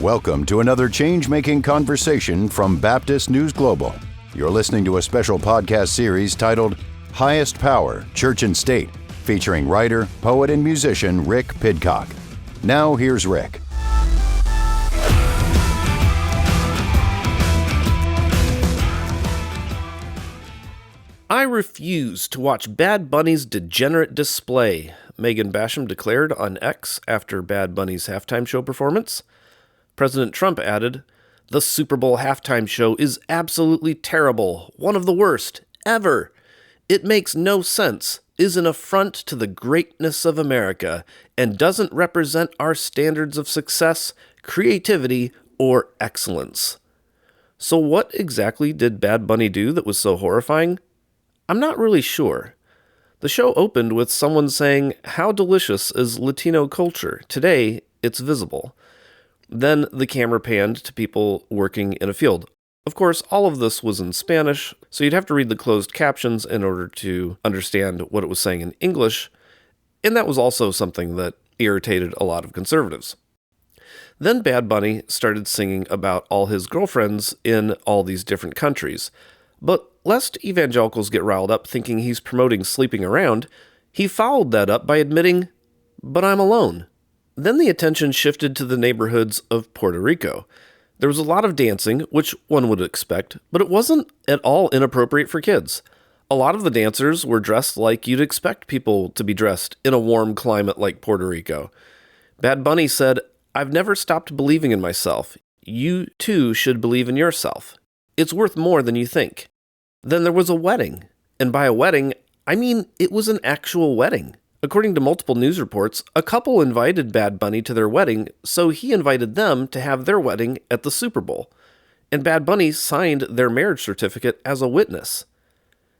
Welcome to another change-making conversation from Baptist News Global. You're listening to a special podcast series titled Highest Power, Church and State, featuring writer, poet, and musician Rick Pidcock. Now here's Rick. I refuse to watch Bad Bunny's degenerate display, Megan Basham declared on X after Bad Bunny's halftime show performance. President Trump added, "The Super Bowl halftime show is absolutely terrible, one of the worst ever. It makes no sense, is an affront to the greatness of America, and doesn't represent our standards of success, creativity, or excellence." So what exactly did Bad Bunny do that was so horrifying? I'm not really sure. The show opened with someone saying, "How delicious is Latino culture? Today, it's visible." Then the camera panned to people working in a field. Of course, all of this was in Spanish, so you'd have to read the closed captions in order to understand what it was saying in English, and that was also something that irritated a lot of conservatives. Then Bad Bunny started singing about all his girlfriends in all these different countries. But lest evangelicals get riled up thinking he's promoting sleeping around, he followed that up by admitting, "But I'm alone." Then the attention shifted to the neighborhoods of Puerto Rico. There was a lot of dancing, which one would expect, but it wasn't at all inappropriate for kids. A lot of the dancers were dressed like you'd expect people to be dressed in a warm climate like Puerto Rico. Bad Bunny said, "I've never stopped believing in myself. You too should believe in yourself. It's worth more than you think." Then there was a wedding. And by a wedding, I mean it was an actual wedding. According to multiple news reports, a couple invited Bad Bunny to their wedding, so he invited them to have their wedding at the Super Bowl. And Bad Bunny signed their marriage certificate as a witness.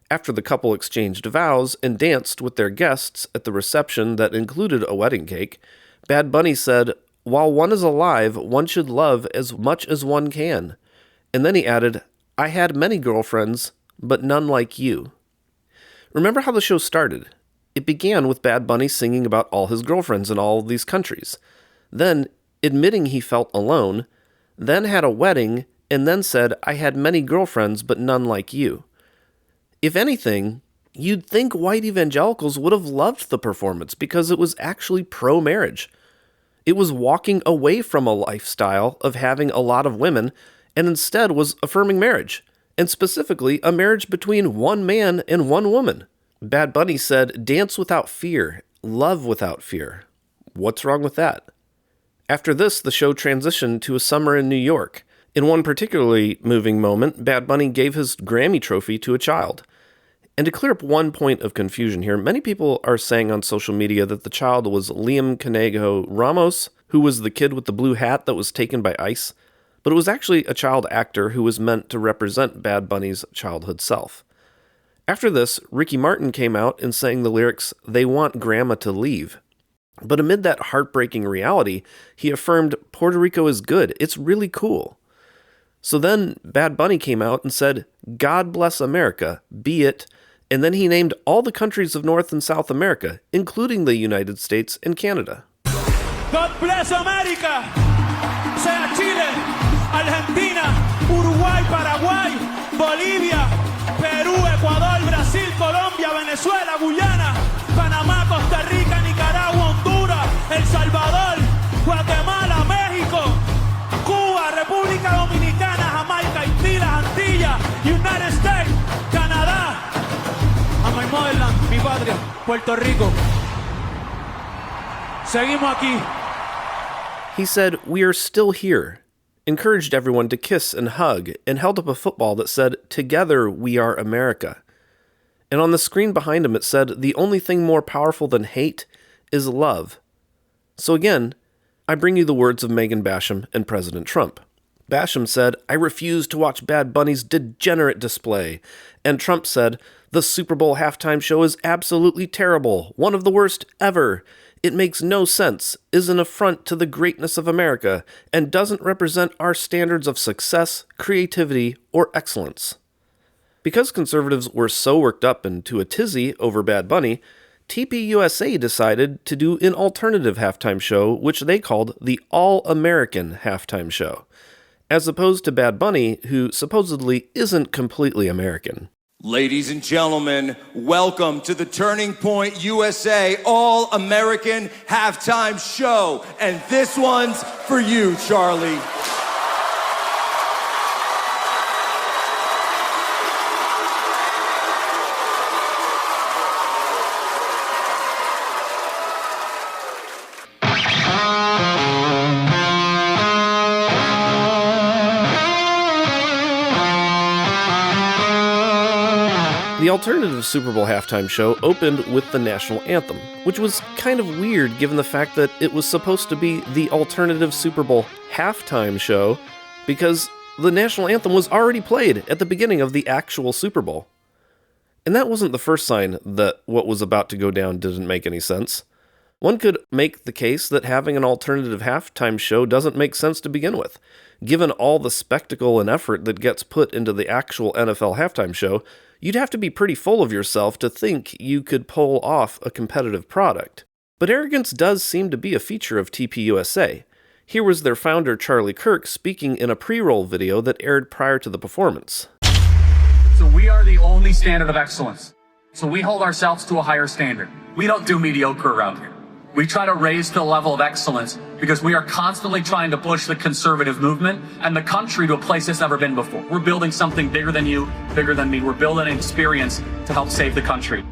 After the couple exchanged vows and danced with their guests at the reception that included a wedding cake, Bad Bunny said, "While one is alive, one should love as much as one can." And then he added, "I had many girlfriends, but none like you." Remember how the show started? It began with Bad Bunny singing about all his girlfriends in all these countries, then admitting he felt alone, then had a wedding, and then said, "I had many girlfriends, but none like you." If anything, you'd think white evangelicals would have loved the performance because it was actually pro-marriage. It was walking away from a lifestyle of having a lot of women and instead was affirming marriage, and specifically a marriage between one man and one woman. Bad Bunny said, "Dance without fear, love without fear." What's wrong with that? After this, the show transitioned to a summer in New York. In one particularly moving moment, Bad Bunny gave his Grammy trophy to a child. And to clear up one point of confusion here, many people are saying on social media that the child was Liam Conejo Ramos, who was the kid with the blue hat that was taken by ICE, but it was actually a child actor who was meant to represent Bad Bunny's childhood self. After this, Ricky Martin came out and sang the lyrics, "They want grandma to leave." But amid that heartbreaking reality, he affirmed, "Puerto Rico is good. It's really cool." So then Bad Bunny came out and said, "God bless America, be it," and then he named all the countries of North and South America, including the United States and Canada. God bless America, sea Chile, Argentina, Uruguay, Paraguay, Bolivia, Perú, Ecuador, Brasil, Colombia, Venezuela, Guyana, Panamá, Costa Rica, Nicaragua, Honduras, El Salvador, Guatemala, México, Cuba, República Dominicana, Jamaica, Haití, las Antillas, United States, Canadá, and my motherland, mi patria, Puerto Rico. Seguimos aquí. He said, "We are still here," encouraged everyone to kiss and hug, and held up a football that said, "Together we are America." And on the screen behind him it said, "The only thing more powerful than hate is love." So again, I bring you the words of Megan Basham and President Trump. Basham said, "I refuse to watch Bad Bunny's degenerate display." And Trump said, "The Super Bowl halftime show is absolutely terrible, one of the worst ever. It makes no sense, is an affront to the greatness of America, and doesn't represent our standards of success, creativity, or excellence." Because conservatives were so worked up into a tizzy over Bad Bunny, TPUSA decided to do an alternative halftime show, which they called the All-American Halftime Show, as opposed to Bad Bunny, who supposedly isn't completely American. Ladies and gentlemen, welcome to the Turning Point USA All-American Halftime Show. And this one's for you, Charlie. The alternative Super Bowl halftime show opened with the national anthem, which was kind of weird given the fact that it was supposed to be the alternative Super Bowl halftime show because the national anthem was already played at the beginning of the actual Super Bowl. And that wasn't the first sign that what was about to go down didn't make any sense. One could make the case that having an alternative halftime show doesn't make sense to begin with. Given all the spectacle and effort that gets put into the actual NFL halftime show, you'd have to be pretty full of yourself to think you could pull off a competitive product. But arrogance does seem to be a feature of TPUSA. Here was their founder, Charlie Kirk, speaking in a pre-roll video that aired prior to the performance. So we are the only standard of excellence. So we hold ourselves to a higher standard. We don't do mediocre around here. We try to raise the level of excellence because we are constantly trying to push the conservative movement and the country to a place it's never been before. We're building something bigger than you, bigger than me. We're building an experience to help save the country.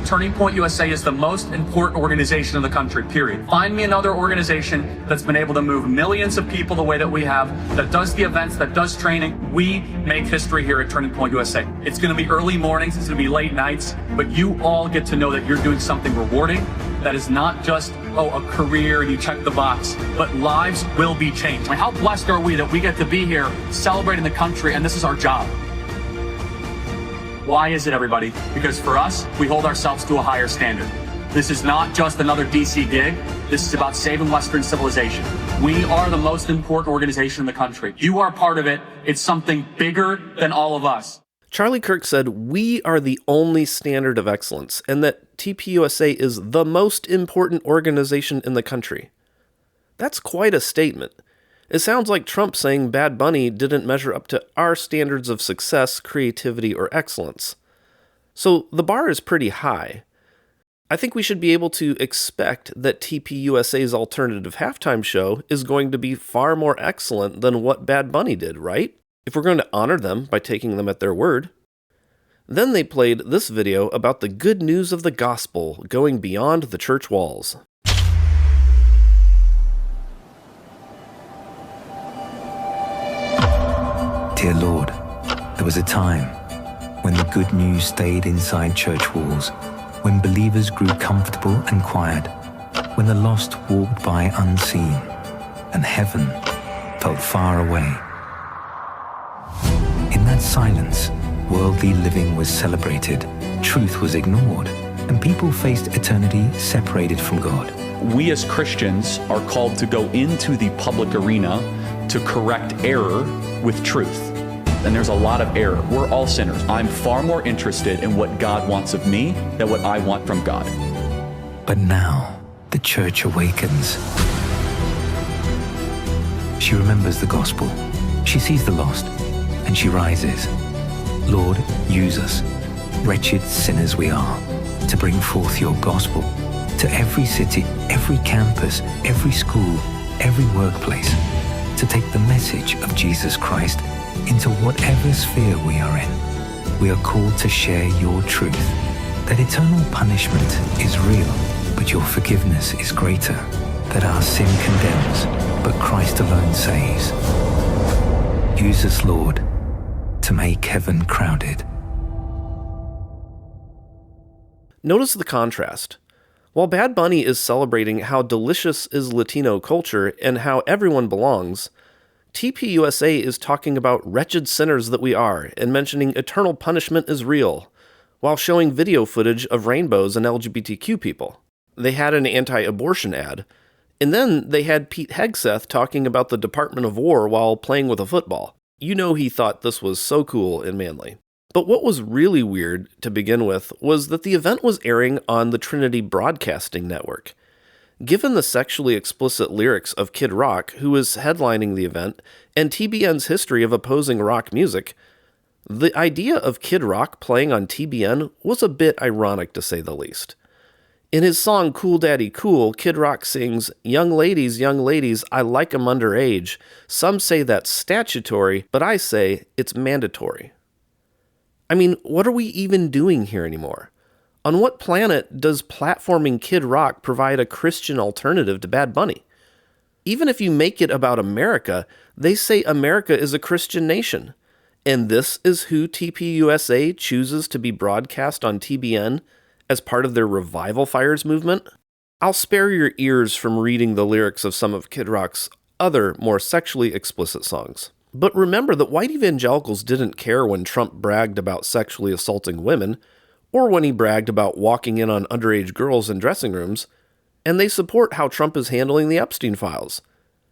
Turning Point USA is the most important organization in the country, period. Find me another organization that's been able to move millions of people the way that we have, that does the events, that does training. We make history here at Turning Point USA. It's going to be early mornings, it's going to be late nights, but you all get to know that you're doing something rewarding, that is not just, a career and you check the box, but lives will be changed. I mean, how blessed are we that we get to be here celebrating the country and this is our job? Why is it, everybody? Because for us, we hold ourselves to a higher standard. This is not just another DC gig. This is about saving Western civilization. We are the most important organization in the country. You are part of it. It's something bigger than all of us. Charlie Kirk said, "We are the only standard of excellence," and that TPUSA is the most important organization in the country. That's quite a statement. It sounds like Trump saying Bad Bunny didn't measure up to our standards of success, creativity, or excellence. So the bar is pretty high. I think we should be able to expect that TPUSA's alternative halftime show is going to be far more excellent than what Bad Bunny did, right? If we're going to honor them by taking them at their word. Then they played this video about the good news of the gospel going beyond the church walls. Dear Lord, there was a time when the good news stayed inside church walls, when believers grew comfortable and quiet, when the lost walked by unseen, and heaven felt far away. In that silence, worldly living was celebrated, truth was ignored, and people faced eternity separated from God. We as Christians are called to go into the public arena to correct error with truth. And there's a lot of error. We're all sinners. I'm far more interested in what God wants of me than what I want from God. But now, the church awakens. She remembers the gospel. She sees the lost, and she rises. Lord, use us, wretched sinners we are, to bring forth your gospel to every city, every campus, every school, every workplace, to take the message of Jesus Christ into whatever sphere we are in. We are called to share your truth, that eternal punishment is real, but your forgiveness is greater, that our sin condemns, but Christ alone saves. Use us, Lord, to make heaven crowded. Notice the contrast. While Bad Bunny is celebrating how delicious is Latino culture and how everyone belongs, TPUSA is talking about wretched sinners that we are and mentioning eternal punishment is real, while showing video footage of rainbows and LGBTQ people. They had an anti-abortion ad, and then they had Pete Hegseth talking about the Department of War while playing with a football. You know he thought this was so cool and manly. But what was really weird to begin with was that the event was airing on the Trinity Broadcasting Network. Given the sexually explicit lyrics of Kid Rock, who was headlining the event, and TBN's history of opposing rock music, the idea of Kid Rock playing on TBN was a bit ironic, to say the least. In his song Cool Daddy Cool, Kid Rock sings, young ladies, I like 'em underage. Some say that's statutory, but I say it's mandatory." I mean, what are we even doing here anymore? On what planet does platforming Kid Rock provide a Christian alternative to Bad Bunny? Even if you make it about America, they say America is a Christian nation. And this is who TPUSA chooses to be broadcast on TBN as part of their Revival Fires movement? I'll spare your ears from reading the lyrics of some of Kid Rock's other, more sexually explicit songs. But remember that white evangelicals didn't care when Trump bragged about sexually assaulting women, or when he bragged about walking in on underage girls in dressing rooms, and they support how Trump is handling the Epstein files.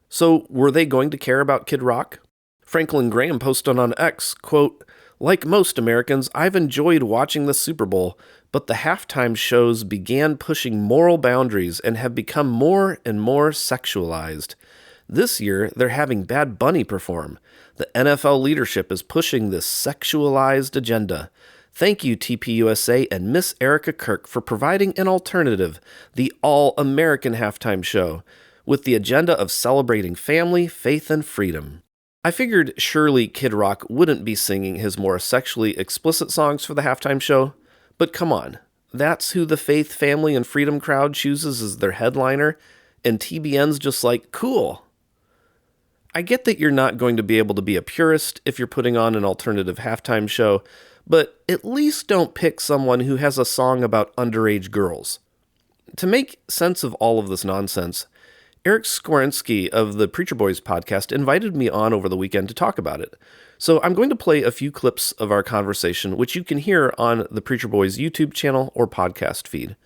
So were they going to care about Kid Rock? Franklin Graham posted on X, quote, "Like most Americans, I've enjoyed watching the Super Bowl, but the halftime shows began pushing moral boundaries and have become more and more sexualized. This year, they're having Bad Bunny perform. The NFL leadership is pushing this sexualized agenda. Thank you, TPUSA and Miss Erica Kirk, for providing an alternative, the All-American Halftime Show, with the agenda of celebrating family, faith, and freedom." I figured surely Kid Rock wouldn't be singing his more sexually explicit songs for the halftime show, but come on, that's who the faith, family, and freedom crowd chooses as their headliner, and TBN's just like, cool. I get that you're not going to be able to be a purist if you're putting on an alternative halftime show, but at least don't pick someone who has a song about underage girls. To make sense of all of this nonsense, Eric Skorensky of the Preacher Boys podcast invited me on over the weekend to talk about it. So I'm going to play a few clips of our conversation, which you can hear on the Preacher Boys YouTube channel or podcast feed.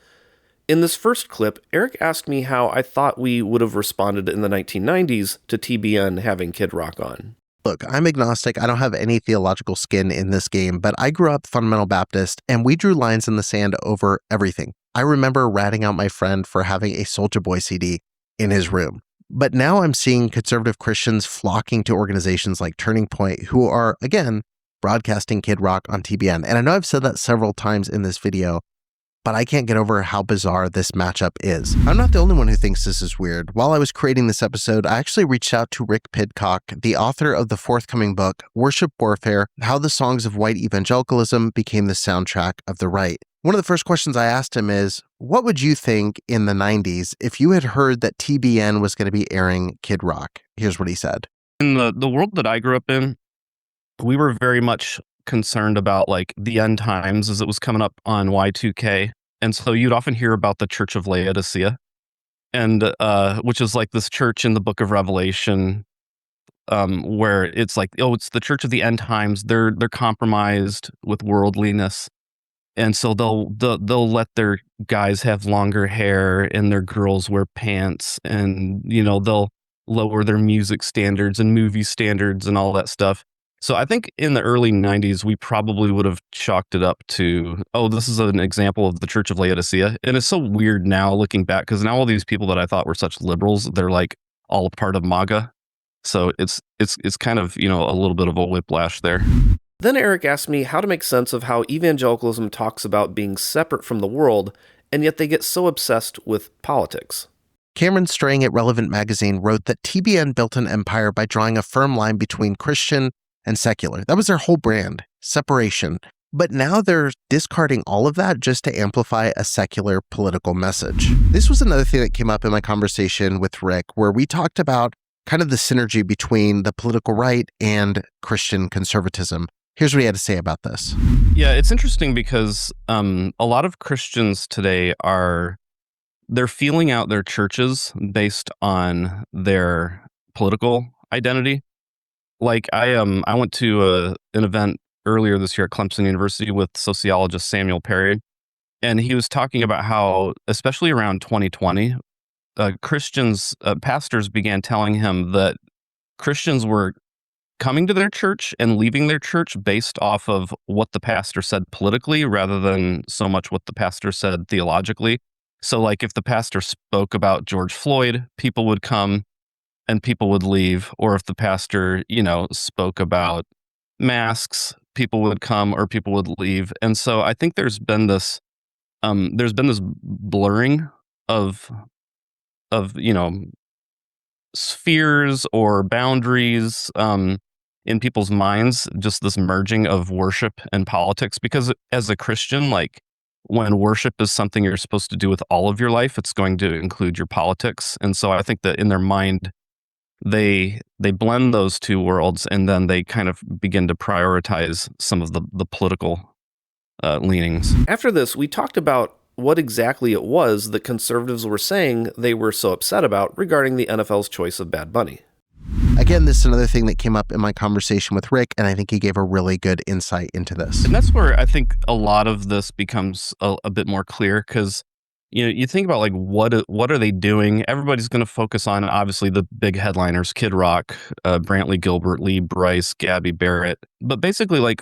In this first clip, Eric asked me how I thought we would have responded in the 1990s to TBN having Kid Rock on. Look, I'm agnostic. I don't have any theological skin in this game, but I grew up fundamental Baptist, and we drew lines in the sand over everything. I remember ratting out my friend for having a Soulja Boy CD in his room. But now I'm seeing conservative Christians flocking to organizations like Turning Point, who are, again, broadcasting Kid Rock on TBN. And I know I've said that several times in this video, but I can't get over how bizarre this matchup is. I'm not the only one who thinks this is weird. While I was creating this episode, I actually reached out to Rick Pidcock, the author of the forthcoming book, Worship Warfare: How the Songs of White Evangelicalism Became the Soundtrack of the Right. One of the first questions I asked him is, what would you think in the 90s if you had heard that TBN was going to be airing Kid Rock? Here's what he said. In the world that I grew up in, we were very much concerned about like the end times as it was coming up on Y2K. And so you'd often hear about the Church of Laodicea, and which is like this church in the book of Revelation, where it's like, oh, it's the church of the end times. They're compromised with worldliness. And so they'll let their guys have longer hair and their girls wear pants, and they'll lower their music standards and movie standards and all that stuff. So I think in the early 90s, we probably would have chalked it up to, oh, this is an example of the Church of Laodicea. And it's so weird now looking back, because now all these people that I thought were such liberals, they're like all a part of MAGA. So it's kind of, a little bit of a whiplash there. Then Eric asked me how to make sense of how evangelicalism talks about being separate from the world, and yet they get so obsessed with politics. Cameron Strang at Relevant Magazine wrote that TBN built an empire by drawing a firm line between Christian and secular. That was their whole brand, separation. But now they're discarding all of that just to amplify a secular political message. This was another thing that came up in my conversation with Rick, where we talked about kind of the synergy between the political right and Christian conservatism. Here's what he had to say about this. Yeah, it's interesting because a lot of Christians today they're feeling out their churches based on their political identity. Like I went to an event earlier this year at Clemson University with sociologist Samuel Perry, and he was talking about how, especially around 2020, pastors began telling him that Christians were coming to their church and leaving their church based off of what the pastor said politically rather than so much what the pastor said theologically. So like if the pastor spoke about George Floyd, people would come and people would leave. Or if the pastor, spoke about masks, people would come or people would leave. And so I think there's been this blurring of spheres or boundaries in people's minds, just this merging of worship and politics. Because as a Christian, like when worship is something you're supposed to do with all of your life, it's going to include your politics. And so I think that in their mind, they blend those two worlds, and then they kind of begin to prioritize some of the political leanings. After this, we talked about what exactly it was that conservatives were saying they were so upset about regarding the NFL's choice of Bad Bunny. Again, this is another thing that came up in my conversation with Rick, and I think he gave a really good insight into this. And that's where I think a lot of this becomes a bit more clear, because you think about like what are they doing? Everybody's going to focus on obviously the big headliners: Kid Rock, Brantley Gilbert, Lee Brice, Gabby Barrett. But basically, like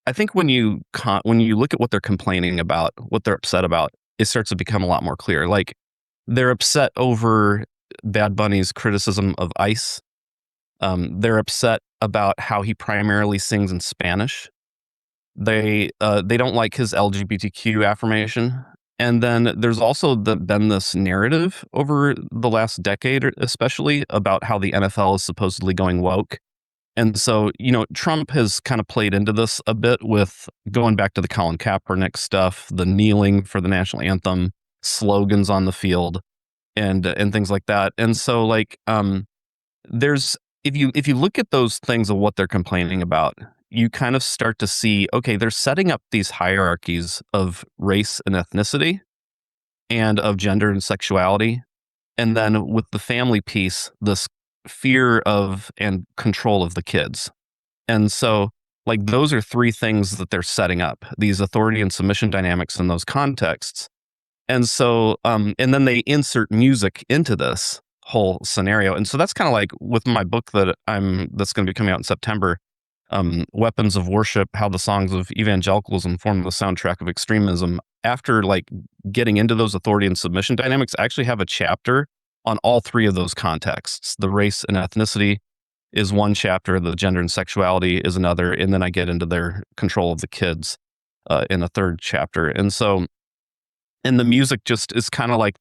I think when you look at what they're complaining about, what they're upset about, it starts to become a lot more clear. Like they're upset over Bad Bunny's criticism of ICE. They're upset about how he primarily sings in Spanish. They don't like his LGBTQ affirmation. And then there's also been this narrative over the last decade, especially about how the NFL is supposedly going woke. And so, Trump has kind of played into this a bit with going back to the Colin Kaepernick stuff, the kneeling for the national anthem, slogans on the field, and things like that. And so, like, there's if you look at those things of what they're complaining about, you kind of start to see, okay, they're setting up these hierarchies of race and ethnicity and of gender and sexuality. And then with the family piece, this fear of and control of the kids. And so like those are three things that they're setting up, these authority and submission dynamics in those contexts. And so and then they insert music into this whole scenario. And so that's kind of like with my book that's going to be coming out in September, Weapons of Worship: How the Songs of Evangelicalism Form the Soundtrack of Extremism. After like getting into those authority and submission dynamics, I actually have a chapter on all three of those contexts. The race and ethnicity is one chapter, the gender and sexuality is another, and then I get into their control of the kids in a third chapter. And so, and the music just is kind of like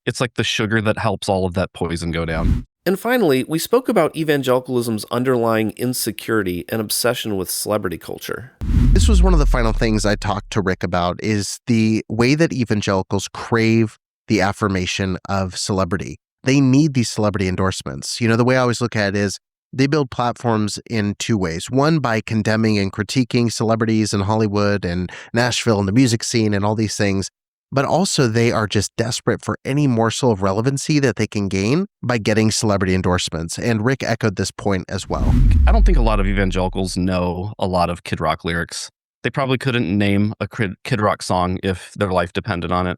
it's like the sugar that helps all of that poison go down. And finally, we spoke about evangelicalism's underlying insecurity and obsession with celebrity culture. This was one of the final things I talked to Rick about, is the way that evangelicals crave the affirmation of celebrity. They need these celebrity endorsements. The way I always look at it is they build platforms in two ways. One, by condemning and critiquing celebrities in Hollywood and Nashville and the music scene and all these things. But also they are just desperate for any morsel of relevancy that they can gain by getting celebrity endorsements. And Rick echoed this point as well. I don't think a lot of evangelicals know a lot of Kid Rock lyrics. They probably couldn't name a Kid Rock song if their life depended on it.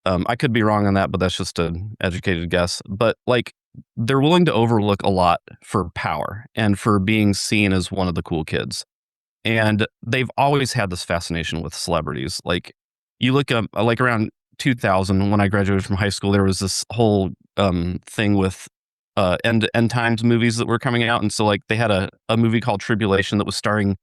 I could be wrong on that, but that's just an educated guess. But like, they're willing to overlook a lot for power and for being seen as one of the cool kids. And they've always had this fascination with celebrities. Like, you look up, like around 2000, when I graduated from high school, there was this whole thing with end times movies that were coming out. And so like they had a movie called Tribulation that was starring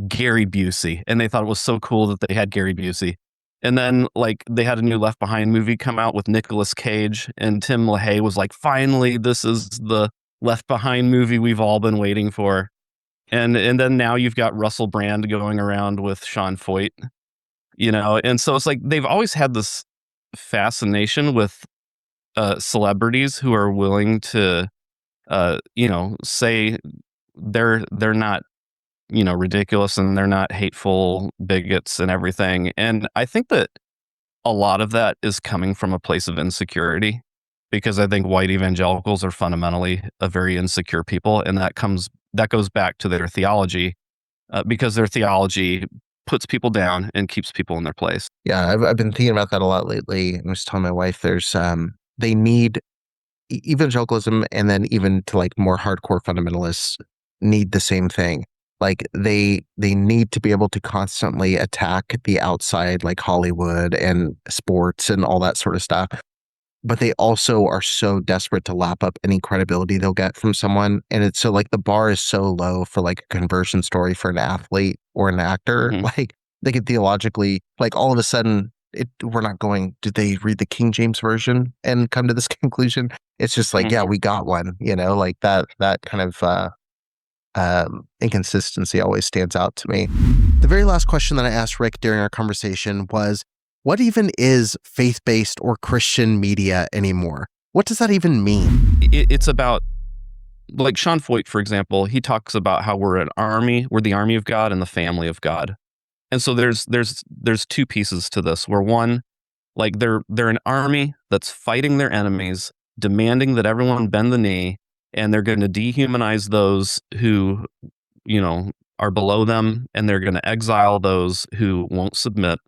Gary Busey. And they thought it was so cool that they had Gary Busey. And then like they had a new Left Behind movie come out with Nicolas Cage, and Tim LaHaye was like, finally, this is the Left Behind movie we've all been waiting for. And then now you've got Russell Brand going around with Sean Foyt. And so it's like they've always had this fascination with celebrities who are willing to, say they're not, ridiculous and they're not hateful bigots and everything. And I think that a lot of that is coming from a place of insecurity, because I think white evangelicals are fundamentally a very insecure people, and that goes back to their theology, because their theology puts people down and keeps people in their place. Yeah, I've been thinking about that a lot lately. I was telling my wife there's they need evangelicalism, and then even to like more hardcore fundamentalists, need the same thing. Like they need to be able to constantly attack the outside, like Hollywood and sports and all that sort of stuff. But they also are so desperate to lap up any credibility they'll get from someone. And it's so like the bar is so low for like a conversion story for an athlete or an actor. Mhm. Like they could theologically, like all of a sudden, we're not going, did they read the King James Version and come to this conclusion? It's just like, yeah, we got one, like that kind of inconsistency always stands out to me. The very last question that I asked Rick during our conversation was, what even is faith-based or Christian media anymore? What does that even mean? It's about, like Sean Foyt, for example, he talks about how we're the army of God and the family of God. And so there's two pieces to this, where one, like they're an army that's fighting their enemies, demanding that everyone bend the knee, and they're going to dehumanize those who, are below them, and they're going to exile those who won't submit.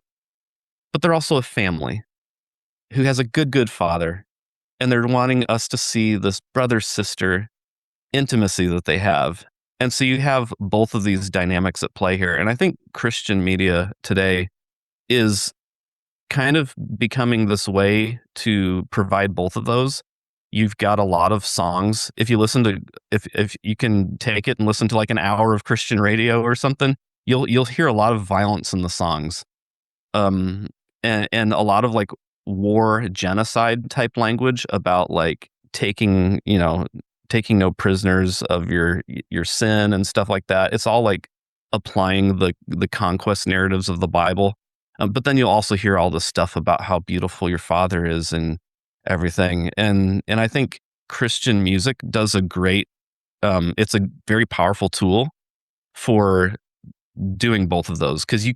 But they're also a family who has a good father, and they're wanting us to see this brother-sister intimacy that they have. And so you have both of these dynamics at play here. And I think Christian media today is kind of becoming this way to provide both of those. You've got a lot of songs. If you listen to, if you can take it and listen to like an hour of Christian radio or something, you'll hear a lot of violence in the songs. And a lot of like war genocide type language about like taking no prisoners of your sin and stuff like that. It's all like applying the conquest narratives of the Bible. But then you'll also hear all this stuff about how beautiful your father is and everything. And I think Christian music does a great, it's a very powerful tool for doing both of those. Because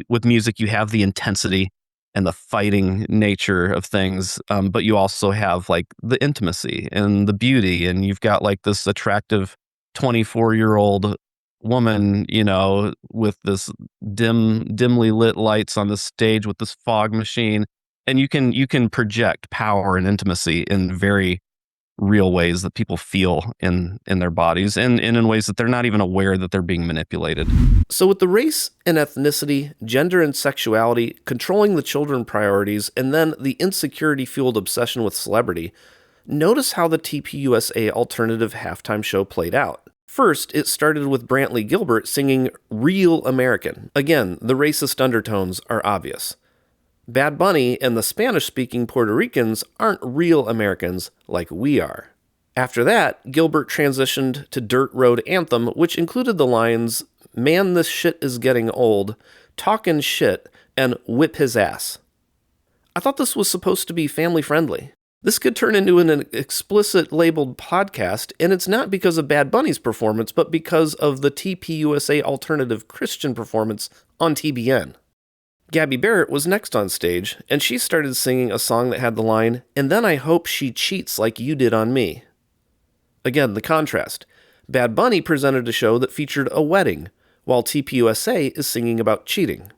with music, you have the intensity and the fighting nature of things, but you also have like the intimacy and the beauty, and you've got like this attractive 24-year-old woman, with this dimly lit lights on the stage with this fog machine, and you can project power and intimacy in very real ways that people feel in their bodies, and in ways that they're not even aware that they're being manipulated. So with the race and ethnicity, gender and sexuality, controlling the children priorities, and then the insecurity-fueled obsession with celebrity, notice how the TPUSA alternative halftime show played out. First, it started with Brantley Gilbert singing Real American. Again, the racist undertones are obvious. Bad Bunny and the Spanish-speaking Puerto Ricans aren't real Americans like we are. After that, Gilbert transitioned to Dirt Road Anthem, which included the lines, "Man, this shit is getting old," "Talkin' shit," and "Whip his ass." I thought this was supposed to be family-friendly. This could turn into an explicit labeled podcast, and it's not because of Bad Bunny's performance, but because of the TPUSA alternative Christian performance on TBN. Gabby Barrett was next on stage, and she started singing a song that had the line, "And then I hope she cheats like you did on me." Again, the contrast. Bad Bunny presented a show that featured a wedding, while TPUSA is singing about cheating.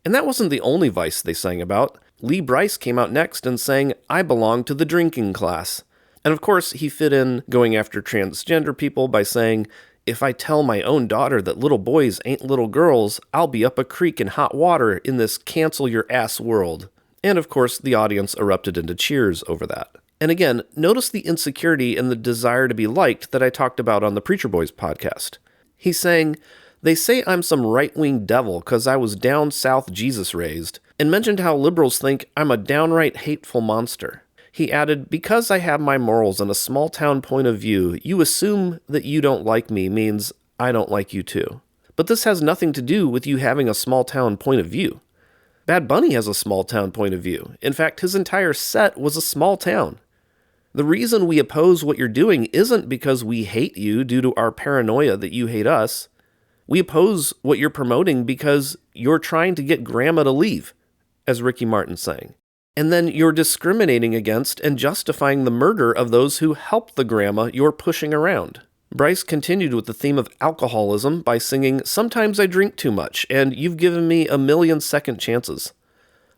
And that wasn't the only vice they sang about. Lee Brice came out next and sang "I Belong to the Drinking Class." And of course, he fit in going after transgender people by saying, "If I tell my own daughter that little boys ain't little girls, I'll be up a creek in hot water in this cancel your ass world." And of course, the audience erupted into cheers over that. And again, notice the insecurity and the desire to be liked that I talked about on the Preacher Boys podcast. He's saying, "They say I'm some right-wing devil because I was down south Jesus raised," and mentioned how liberals think I'm a downright hateful monster. He added, "Because I have my morals and a small-town point of view, you assume that you don't like me means I don't like you too. But this has nothing to do with you having a small-town point of view. Bad Bunny has a small-town point of view. In fact, his entire set was a small town. The reason we oppose what you're doing isn't because we hate you due to our paranoia that you hate us. We oppose what you're promoting because you're trying to get grandma to leave," as Ricky Martin sang. "And then you're discriminating against and justifying the murder of those who help the grandma you're pushing around." Brice continued with the theme of alcoholism by singing "Sometimes I drink too much, and you've given me a million second chances."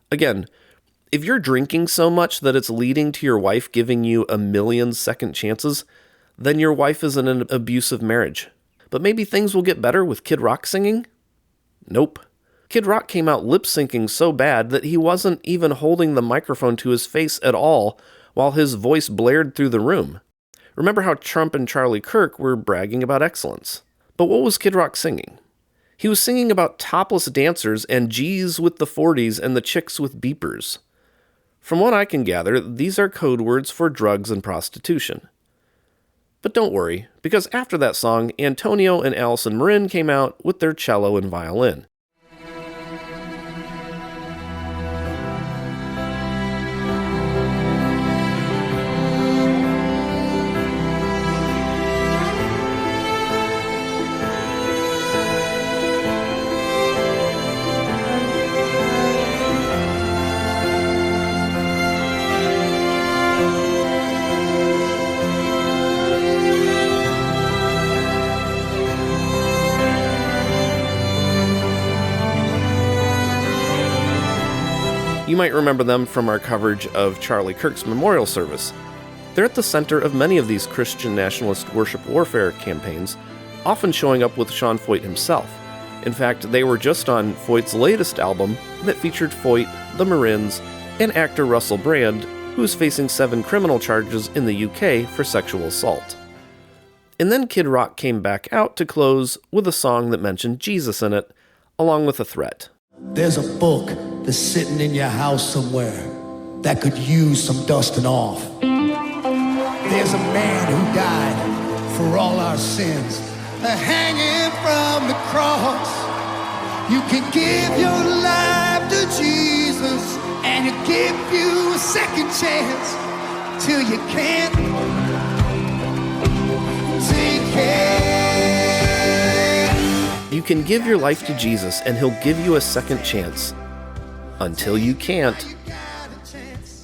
Again, if you're drinking so much that it's leading to your wife giving you a million second chances, then your wife is in an abusive marriage. But maybe things will get better with Kid Rock singing? Nope. Kid Rock came out lip-syncing so bad that he wasn't even holding the microphone to his face at all while his voice blared through the room. Remember how Trump and Charlie Kirk were bragging about excellence. But what was Kid Rock singing? He was singing about topless dancers and G's with the 40s and the chicks with beepers. From what I can gather, these are code words for drugs and prostitution. But don't worry, because after that song, Antonio and Allison Marin came out with their cello and violin. You might remember them from our coverage of Charlie Kirk's memorial service. They're at the center of many of these Christian nationalist worship warfare campaigns, often showing up with Sean Feucht himself. In fact, they were just on Feucht's latest album that featured Feucht, the Marins, and actor Russell Brand, who is facing 7 criminal charges in the UK for sexual assault. And then Kid Rock came back out to close with a song that mentioned Jesus in it, along with a threat. There's a book that's sitting in your house somewhere that could use some dusting off. There's a man who died for all our sins, hanging from the cross. You can give your life to Jesus, and he'll give you a second chance till you can't take it. You can give your life to Jesus, and he'll give you a second chance. Until you can't.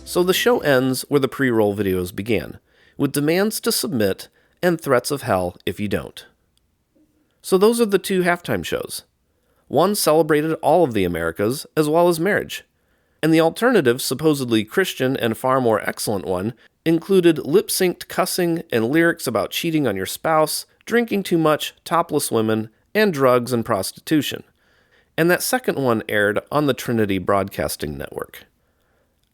So the show ends where the pre-roll videos began, with demands to submit and threats of hell if you don't. So those are the 2 halftime shows. One celebrated all of the Americas, as well as marriage. And the alternative, supposedly Christian and far more excellent one, included lip-synced cussing and lyrics about cheating on your spouse, drinking too much, topless women, and drugs and prostitution. And that second one aired on the Trinity Broadcasting Network.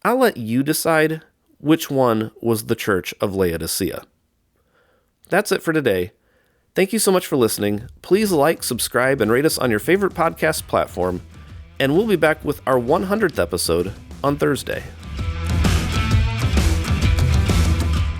I'll let you decide which one was the Church of Laodicea. That's it for today. Thank you so much for listening. Please like, subscribe, and rate us on your favorite podcast platform. And we'll be back with our 100th episode on Thursday.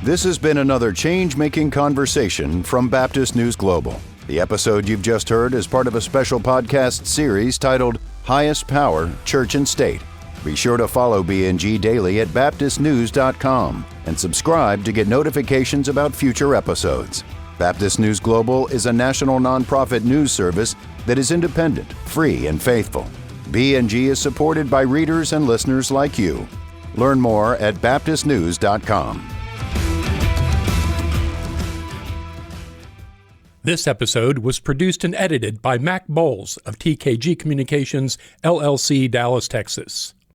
This has been another change-making conversation from Baptist News Global. The episode you've just heard is part of a special podcast series titled Highest Power, Church and State. Be sure to follow BNG daily at baptistnews.com and subscribe to get notifications about future episodes. Baptist News Global is a national nonprofit news service that is independent, free, and faithful. BNG is supported by readers and listeners like you. Learn more at baptistnews.com. This episode was produced and edited by Mac Bowles of TKG Communications, LLC, Dallas, Texas.